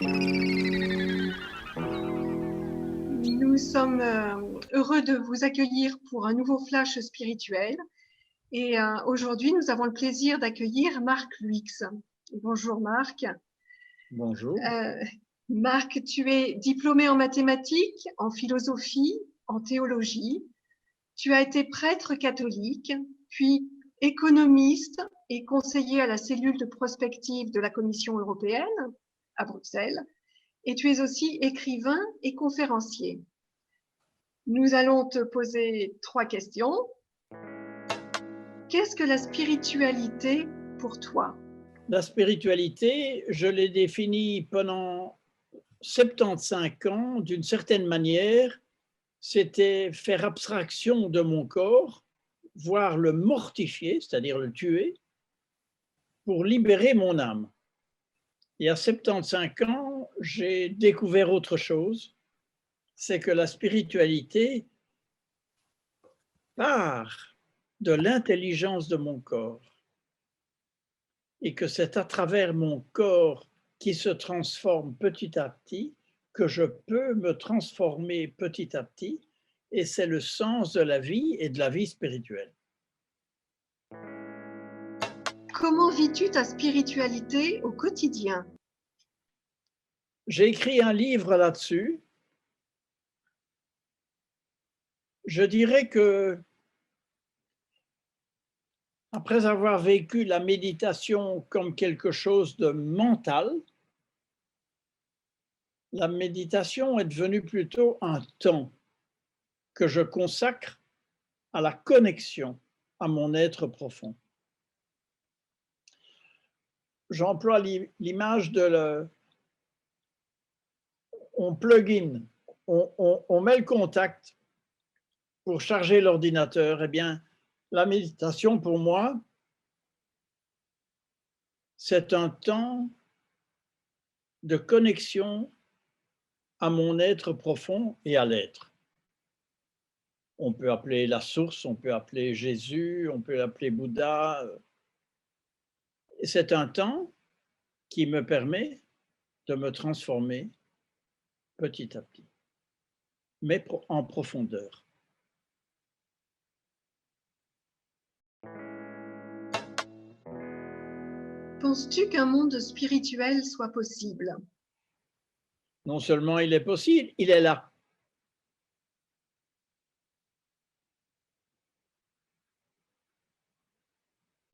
Nous sommes heureux de vous accueillir pour un nouveau flash spirituel. Et aujourd'hui, nous avons le plaisir d'accueillir Marc Luix. Bonjour Marc. Bonjour. Marc, tu es diplômé en mathématiques, en philosophie, en théologie. Tu as été prêtre catholique, puis économiste et conseiller à la cellule de prospective de la Commission européenne à Bruxelles. Et tu es aussi écrivain et conférencier. Nous allons te poser 3 questions. Qu'est-ce que la spiritualité pour toi? La spiritualité, je l'ai définie pendant 75 ans d'une certaine manière, c'était faire abstraction de mon corps, voire le mortifier, c'est-à-dire le tuer, pour libérer mon âme. Et à 75 ans, j'ai découvert autre chose, c'est que la spiritualité part de l'intelligence de mon corps et que c'est à travers mon corps qui se transforme petit à petit que je peux me transformer petit à petit, et c'est le sens de la vie et de la vie spirituelle. Comment vis-tu ta spiritualité au quotidien? J'ai écrit un livre là-dessus. Je dirais que après avoir vécu la méditation comme quelque chose de mental, la méditation est devenue plutôt un temps que je consacre à la connexion à mon être profond. J'emploie l'image on plug in, on met le contact pour charger l'ordinateur. Eh bien, la méditation pour moi, c'est un temps de connexion à mon être profond et à l'être. On peut appeler la source, on peut appeler Jésus, on peut l'appeler Bouddha. C'est un temps qui me permet de me transformer petit à petit, mais en profondeur. Penses-tu qu'un monde spirituel soit possible? Non seulement il est possible, il est là.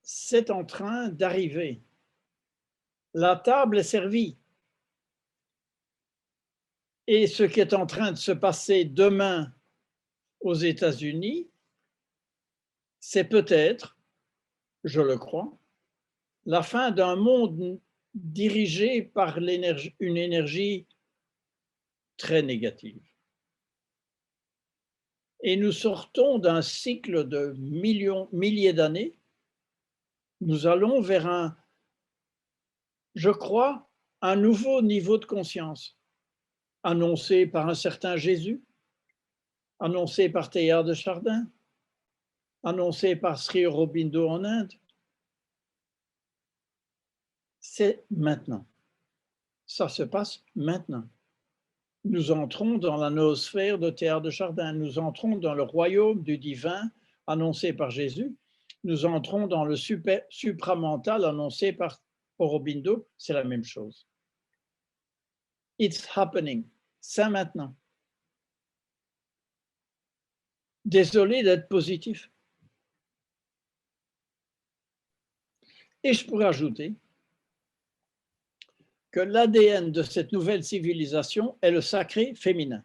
C'est en train d'arriver. La table est servie. Et ce qui est en train de se passer demain aux États-Unis, c'est peut-être, je le crois, la fin d'un monde dirigé par une énergie très négative. Et nous sortons d'un cycle de milliers d'années. Nous allons vers je crois, un nouveau niveau de conscience, annoncé par un certain Jésus, annoncé par Teilhard de Chardin, annoncé par Sri Aurobindo en Inde. C'est maintenant. Ça se passe maintenant. Nous entrons dans la noosphère de Teilhard de Chardin, nous entrons dans le royaume du divin annoncé par Jésus, nous entrons dans le supramental annoncé par Aurobindo, c'est la même chose. It's happening, c'est maintenant. Désolé d'être positif. Et je pourrais ajouter que l'ADN de cette nouvelle civilisation est le sacré féminin.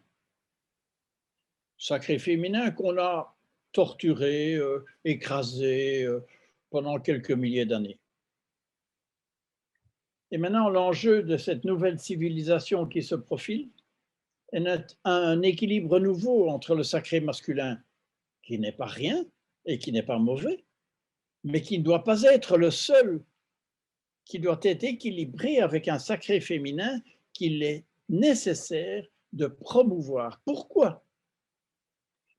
Sacré féminin qu'on a torturé, écrasé pendant quelques milliers d'années. Et maintenant, l'enjeu de cette nouvelle civilisation qui se profile est un équilibre nouveau entre le sacré masculin, qui n'est pas rien et qui n'est pas mauvais, mais qui ne doit pas être le seul, qui doit être équilibré avec un sacré féminin qu'il est nécessaire de promouvoir. Pourquoi?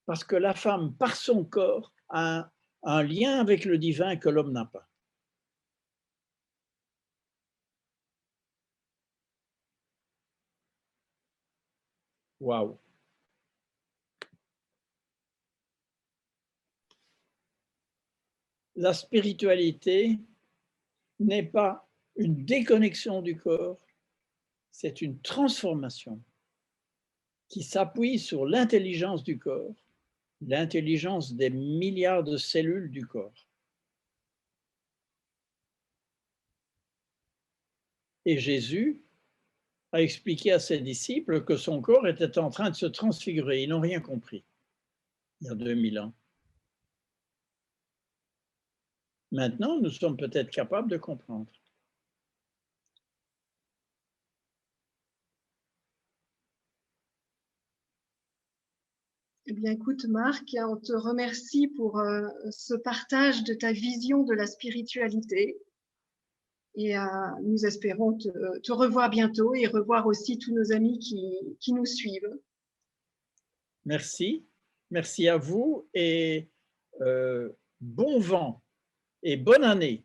Parce que la femme, par son corps, a un lien avec le divin que l'homme n'a pas. Waouh! La spiritualité n'est pas une déconnexion du corps, c'est une transformation qui s'appuie sur l'intelligence du corps, l'intelligence des milliards de cellules du corps. Et Jésus a expliqué à ses disciples que son corps était en train de se transfigurer. Ils n'ont rien compris il y a 2000 ans. Maintenant, nous sommes peut-être capables de comprendre. Eh bien, écoute, Marc, on te remercie pour ce partage de ta vision de la spiritualité. Et nous espérons te revoir bientôt et revoir aussi tous nos amis qui nous suivent. Merci. Merci à vous et bon vent et bonne année.